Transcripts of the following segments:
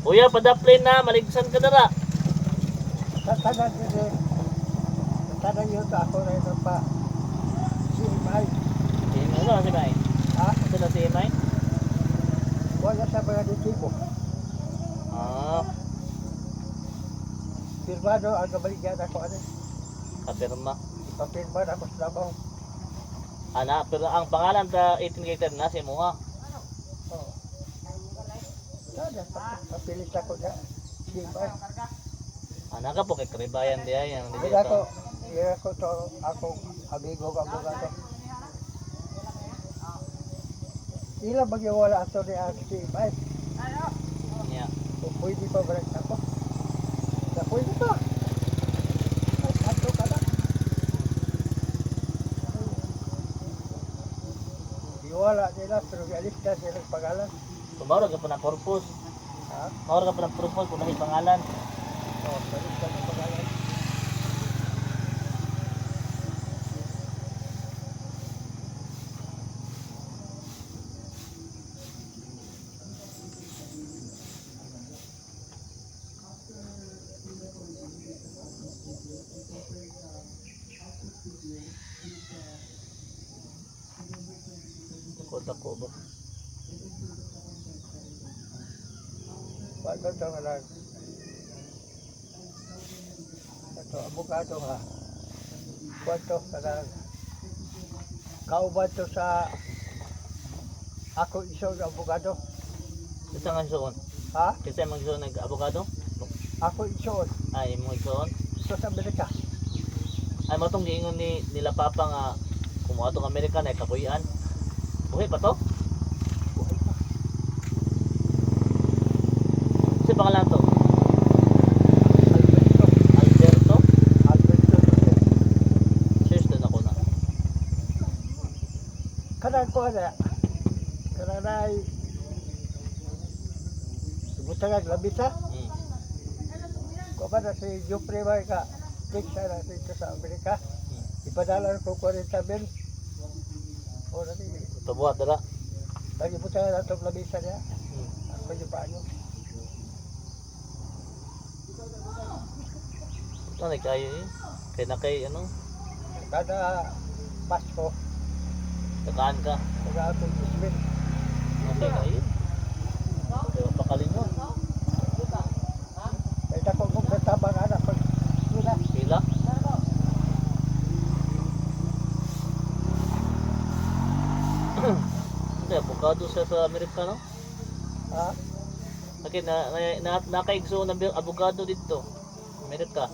Uya, padaplin na, maligsan ka dara. Tatanan yun eh. Tatanan yun sa ako na ito pa. CMI. Ano si May? Ha? Ito na si May? Wala sa mga ditibo. Ah, Pirmado ang kabaligyan ako ano. kapirma. Papirman ako sa trabaho. Ana, pero ang pangalan ta 18 hectare na si Muha. Oo. Sada, papilit ako na. CMI. Ana ka po kay Karibayan diya yan. Kaya ako to, ako amigo ka mga to. Ilang magyawala ato ni ang CMI. Niya. Kung pwede pa balik ako. Na pwede pa. Ato ka na. Iwala nila pero galis na silang pangalan. Tumawag ka pa ng purpose. Ha? Mawag ka pa ng purpose kung dahil pangalan. Oo, galis na ng pangalan. Takot ako ba? Paano ito nga lang? Ito, abogado ha. Paano ka lang? Kauban to sa ako isang abogado. Isa nga suon. Ha? Kasi mag suon nag-avocado? Ako isang. Ay, mo suon. Ito sa Amerika. Ay, mo tong giingon ni nila papa nga kumuha tong Amerika na kapuyan. Buhay pa to? Kasi pangalan to? Alberto. Alberto? Alberto. Cheers din ako na. Kanang ko na. Kanang na ay butangag labisa. Hmm. Ko ba na si Jupre ba ka? Tiksa na dito sa Amerika. Ipadala ko 40 mil. O na ni. Pabuhat dala. Lagi butangag na itong labisa niya. Hmm. Ako yung paano. Ano kayo eh? Kaya na kay ano? Kada Pasko, Takaan ka. mag-aatong ismin. Okay kayo. Kaya pakalingon. Kaya dako kong katabang anak pag sila. Pila? Hindi, avocado siya sa Amerika, no? Ha? Okay, nakaigso ng avocado dito. Amerika.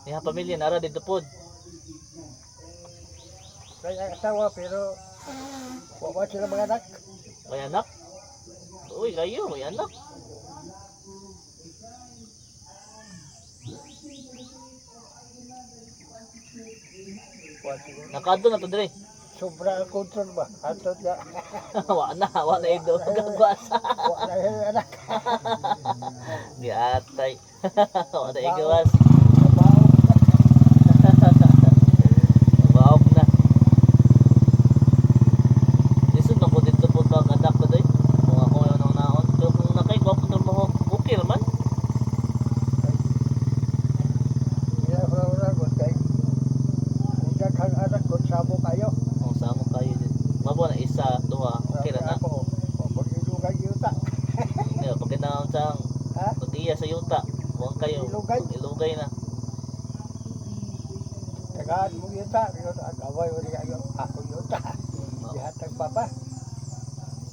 Niya pamilya, nara dito po. Kaya asawa pero wala sila mga anak. May anak? Uy, kayo, may anak. Wala sila. Nakado na to, Dre. Sobra ang kontrol ba? Atot ya. Wala na ito. Gagwasa. Wala yung anak. Di atay. Wala na igawas. Trabaho. Mabaok na. Lisod na po dito po ito ang anak ko, Dre. Kung ako yung naon. Pero kung nakaigwa po ito mo, okay naman. Kaya wala ko kay udah kang anak ko sabo kayo. Kung saan mo kayo din. Mabo na isa, duha, okay na na. Ako, pag-ilugay yuta. Hindi, pag kinaon sa Ha? kutiya sa yuta, huwag kayo. Ilugay? Ilugay na. Tagaan mo yuta. Yun ang away wala kayo. Ako yuta. Dihatag papa.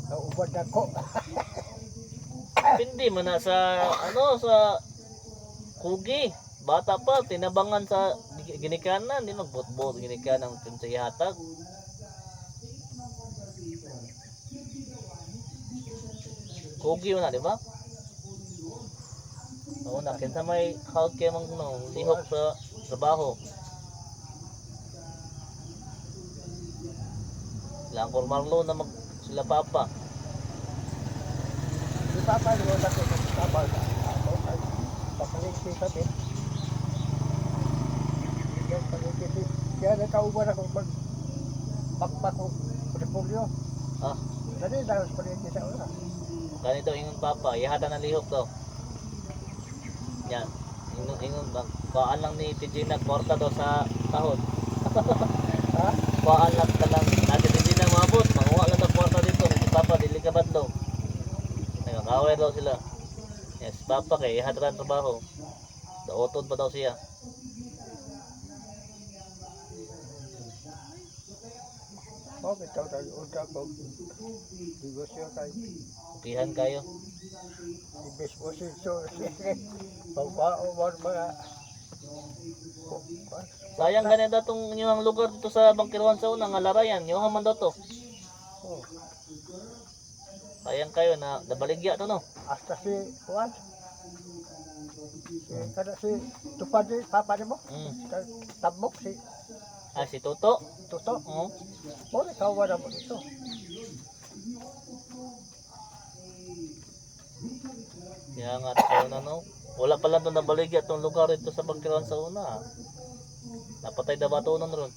Naubad ako. Hindi man na sa ano sa kugi. Bata pa tinabangan sa ginikanan, di magbot-bot ginikanan ng sa ihatag. Kugi na, di ba? Oo na, kinsa may health care mang no, lihok sa trabaho. Langkor Marlo na mag sila papa. Si papa yun ako sa tabal. Ako ay papaligsi sa bin. Yan paligsi. Kaya nakauban ako pag pakpak ko. Repolyo. Ah, Dali, dapat pa rin kita una. Ganito ingon papa, ihata ng lihok to. Yan. Ingon kuhaan lang ni Tijina kwarta daw sa tahon. Ha? Kuhaan lang talang natin Tijina maabot. Manguha lang ng kwarta dito. Si papa dili ka badlaw. Nagkakaway daw sila. Yes, papa kay ihata ng trabaho. Daotod pa daw siya. Oh, bitaw tayo unta ko. Negosyo tayo. Ukihan kayo. Ibig mo so pagpao mo mga Sayang ganyan datong inyong lugar dito sa Bangkirwan sa una nga larayan. Yung man daw to. oh, Sayang kayo na nabaligya to no. hasta si Juan. Kada si Tupad ni papa ni mo. Tabok si Ah, si Toto. Tuto. Oh. Mo ni kawa na mo dito. Kaya nga tayo na no. Wala pa lang doon nabaligya tong lugar ito sa Bangkirwan sa una. Napatay na bato nun ron.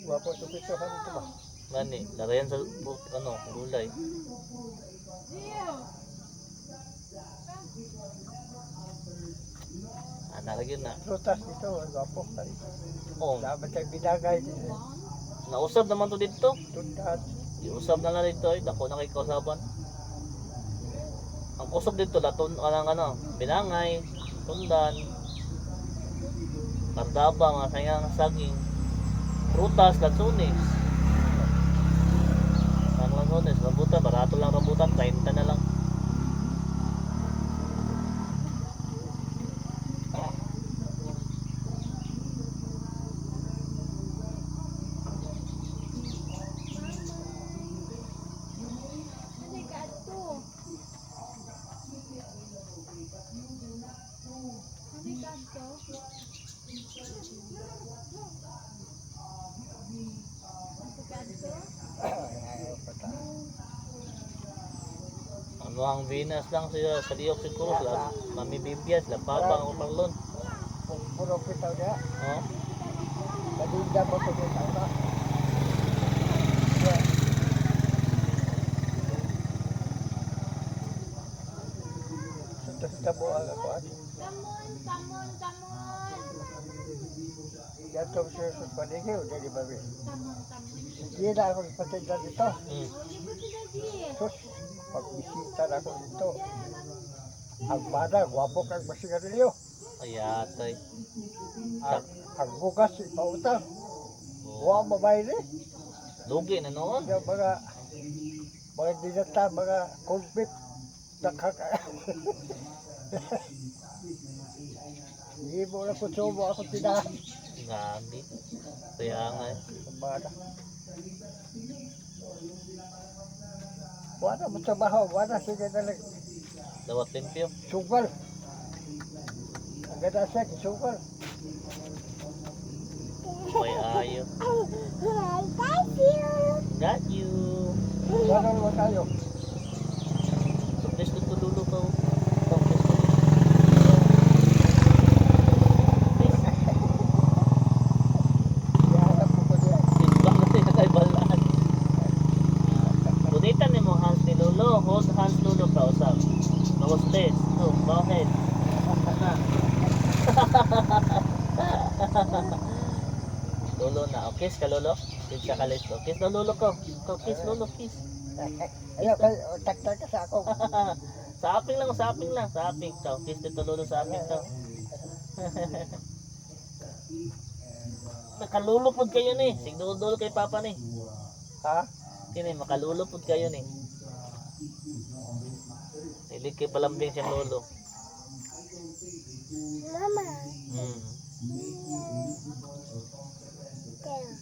Wapo ito dito ha dito ba? Gani, larayan sa gulay. Nalagyan na. Prutas dito, wapo tayo. Oh, Dapat tayo binagay dito. nausab naman to dito. Tundan. Iusab na lang dito, dako na kay kausaban. Ang kusog dito laton binangay, tundan, kardaba, mga sayang saging, prutas, lansunis. Ang lansunis, rambutan, barato lang rambutan, 30 na lang. Ano ang Venus lang siya sa Diok siguro sila. Mami Bibias, la papa ang uparlon. Puro pitaw niya. Oh. Nadinda mo ito yung tao na. Sa mo ang ako. Tamon. Gato siya sa paningin o dali ba rin? Tamon. Hindi na ako ipatinda dito. Mm. Sus, pagbisita na ako dito. Ang bada, gwapo kang masigarilyo. Ayatay. Ang bugas, ipautang. Oh. Huwag mabayad eh. Lugi na noon. Yung mga dinata, mga kulpit. Nakaka... Hindi mo na kusumo ako tinahan. Gagi. Kaya nga eh. Ang bada. Wala mo trabaho, wala sige na lang. Dawat limpyo. Sugal. Ang ganda siya, sugal. May ayo. Got you. Wala naman tayo. Sukles ko dulo ka. Ihanap ko ko diyan. Timbang na sila kay balaan. Bunitan ni mo Hans ni Lolo. Hold Hans Lolo ka usap. Hostess. Oh, bakit? Lolo na. Oh, kiss ka Lolo. Kiss ka kalis ko. Kiss na Lolo ko. Kiss Lolo, kiss. Ayaw, taktak ka sa ako. Saping lang, saping lang. Saping. Ciao. Kiss dito Lolo sa aping to. Makalulupod kayo ni. Sigdudol kay Papa ni. Ha? Kini makalulupod kayo ni. Hindi kay palambing siyang lolo. Mama. Hmm. Kaya.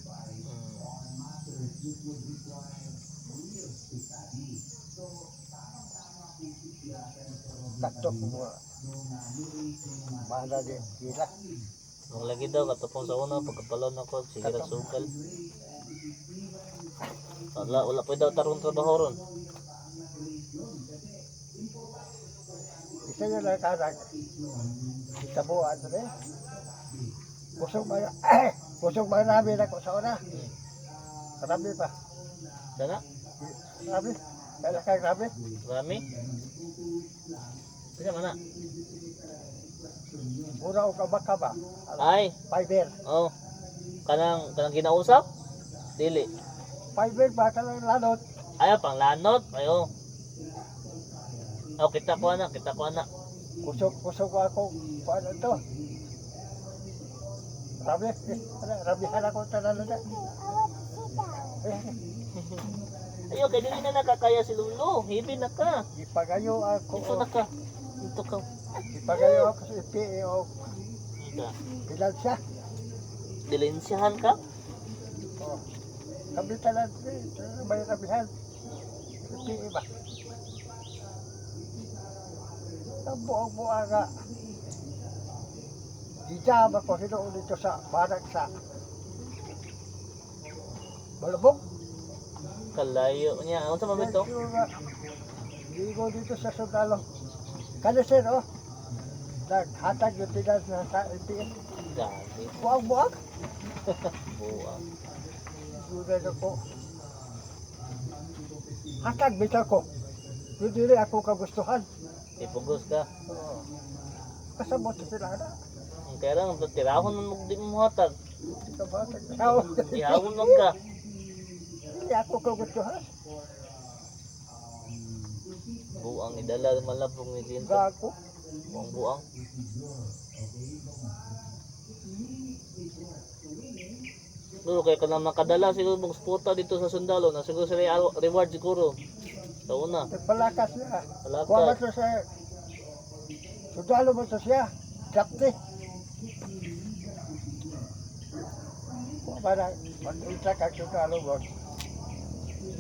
Taktok mo. Mahal din. Gila. Ang lagi daw katapong sa una pagkapalon ako sige ra sugal. Wala pa daw tarong trabaho ron. Isa yun lang karag. Isa buwan rin. Busog marami na ko sa una. Marami pa. Sana? Grabe. Kaya kaya grabe. Rami. Bisa mana? Mura o kabaka ba? Ay, Fiber. oh. Kanang ginausap? Dili. Fiber ba ka lang lanot? Ayo pang lanot, ayo. Oh, kita ko anak. Kusog ako. Paano to? Grabe. Rabihan ako tanan na. Ayo, kay dili na nakakaya si Lulu. Hibi na ka. Ipagayo ako. Dito na ka. Dito ka. Ipagayo ako sa PEO. Ika. Pilan siya. Dilensyahan ka? Oh. Kami talan. May rabihan. PE ba? Ang buong-buong nga. Dijam ako hinuon dito sa barang sa Balabog. Kalayo niya. Ano sa mamito? Ligo dito sa Sundalo. Kano sir, oh. Naghatag yung tigas na sa LTS. Gabi. Buang-buang. Buang. Sudan ako. Hatag bitaw ko. Hindi ako kagustuhan. Ipugos ka. Oo. Kasabot sa sila na. Kaya lang, tirahon mo di mo hatag. Kabatag. Ikaw. Ihawon mo ka. Hindi ako kagustuhan. Buang idala malabong ni Jinto. Gago. Buang. Siguro kaya ka na makadala siguro mong spota dito sa Sundalo na siguro sa reward siguro. Sa una. Nagpalakas niya. Palakas. Kuha ba ito sa Sundalo mo ito siya. Drafty. Kuha ba na mag-isa ka Sundalo mo.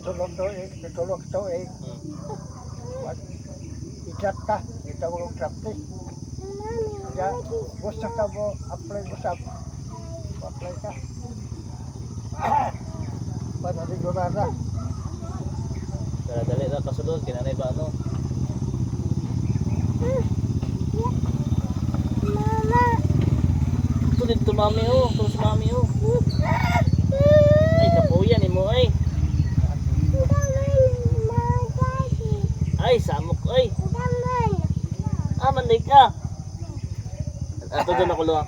Tulog to eh. I-draft ka. Ito mo drafty. Kaya gusto ka mo apply mo sa apply ka. Panaligunara. Kaya dali na kasunod, kinanay ba ano? Mama. Ito dito mami oh, ito si mami oh. Ay, kapuyan ni mo ay. Ay, samok ay. Ah, manday ka. Ato doon ako luwa.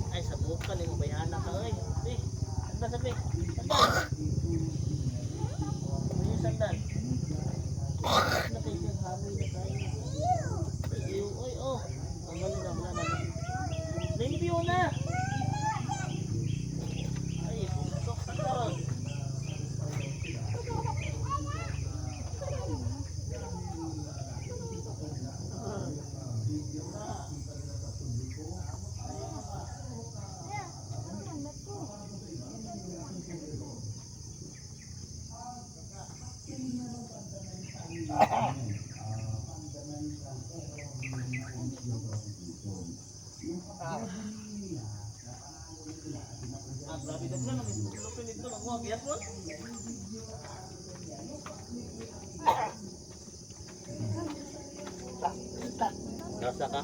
Ay, sa buka ni mo bayana ka ay. Ay, sandal sabi. Sandal. Ano yung sandal? Na kayo yung hamoy na tayo. Ay, oh. Ang mali na, wala na. Limpyo na. Ay, putok sa karon. Grabe ka na, lupin ito, nagwag yan po. Nasa ka?